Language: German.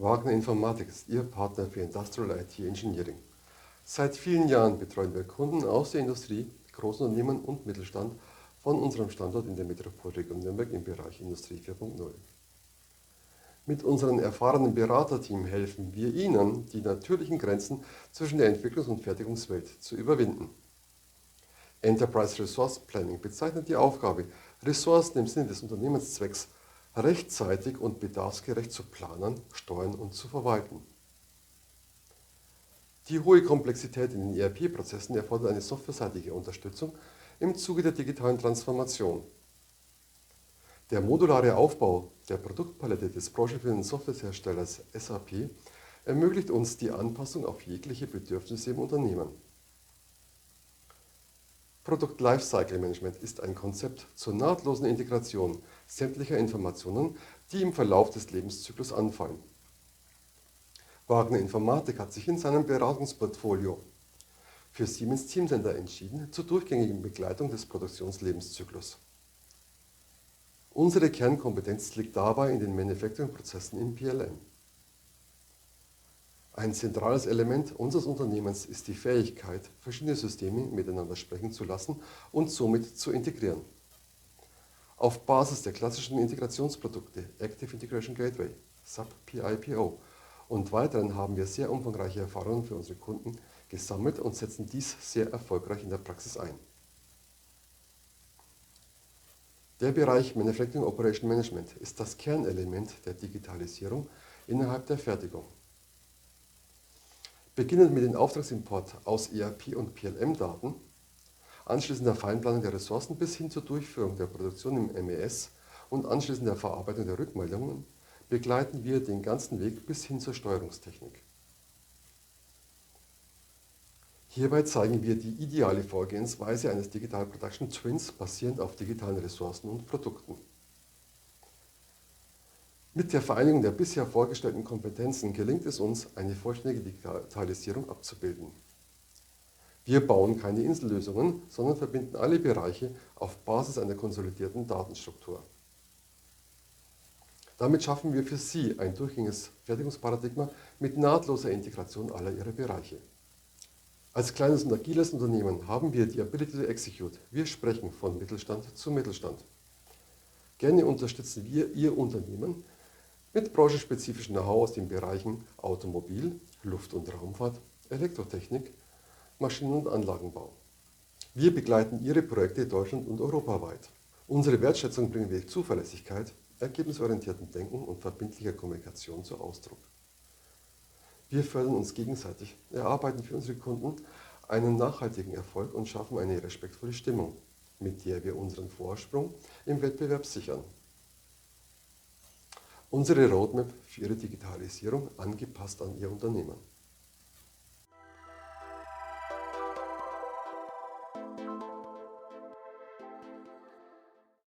Wagner Informatik ist Ihr Partner für Industrial IT Engineering. Seit vielen Jahren betreuen wir Kunden aus der Industrie, Großunternehmen und Mittelstand von unserem Standort in der Metropolregion Nürnberg im Bereich Industrie 4.0. Mit unserem erfahrenen Beraterteam helfen wir Ihnen, die natürlichen Grenzen zwischen der Entwicklungs- und Fertigungswelt zu überwinden. Enterprise Resource Planning bezeichnet die Aufgabe, Ressourcen im Sinne des Unternehmenszwecks rechtzeitig und bedarfsgerecht zu planen, steuern und zu verwalten. Die hohe Komplexität in den ERP-Prozessen erfordert eine softwareseitige Unterstützung im Zuge der digitalen Transformation. Der modulare Aufbau der Produktpalette des branchenführenden Softwareherstellers SAP ermöglicht uns die Anpassung auf jegliche Bedürfnisse im Unternehmen. Product Lifecycle Management ist ein Konzept zur nahtlosen Integration sämtlicher Informationen, die im Verlauf des Lebenszyklus anfallen. Wagner Informatik hat sich in seinem Beratungsportfolio für Siemens Teamcenter entschieden zur durchgängigen Begleitung des Produktionslebenszyklus. Unsere Kernkompetenz liegt dabei in den Manufacturing-Prozessen im PLM. Ein zentrales Element unseres Unternehmens ist die Fähigkeit, verschiedene Systeme miteinander sprechen zu lassen und somit zu integrieren. Auf Basis der klassischen Integrationsprodukte Active Integration Gateway, SAP PIPO und weiteren haben wir sehr umfangreiche Erfahrungen für unsere Kunden gesammelt und setzen dies sehr erfolgreich in der Praxis ein. Der Bereich Manufacturing Operation Management ist das Kernelement der Digitalisierung innerhalb der Fertigung. Beginnend mit dem Auftragsimport aus ERP- und PLM-Daten, anschließend der Feinplanung der Ressourcen bis hin zur Durchführung der Produktion im MES und anschließend der Verarbeitung der Rückmeldungen, begleiten wir den ganzen Weg bis hin zur Steuerungstechnik. Hierbei zeigen wir die ideale Vorgehensweise eines Digital Production Twins basierend auf digitalen Ressourcen und Produkten. Mit der Vereinigung der bisher vorgestellten Kompetenzen gelingt es uns, eine vollständige Digitalisierung abzubilden. Wir bauen keine Insellösungen, sondern verbinden alle Bereiche auf Basis einer konsolidierten Datenstruktur. Damit schaffen wir für Sie ein durchgängiges Fertigungsparadigma mit nahtloser Integration aller Ihrer Bereiche. Als kleines und agiles Unternehmen haben wir die Ability to Execute. Wir sprechen von Mittelstand zu Mittelstand. Gerne unterstützen wir Ihr Unternehmen mit branchenspezifischen Know-how aus den Bereichen Automobil, Luft- und Raumfahrt, Elektrotechnik, Maschinen- und Anlagenbau. Wir begleiten Ihre Projekte deutschland- und europaweit. Unsere Wertschätzung bringen wir durch Zuverlässigkeit, ergebnisorientierten Denken und verbindlicher Kommunikation zu Ausdruck. Wir fördern uns gegenseitig, erarbeiten für unsere Kunden einen nachhaltigen Erfolg und schaffen eine respektvolle Stimmung, mit der wir unseren Vorsprung im Wettbewerb sichern. Unsere Roadmap für Ihre Digitalisierung angepasst an Ihr Unternehmen.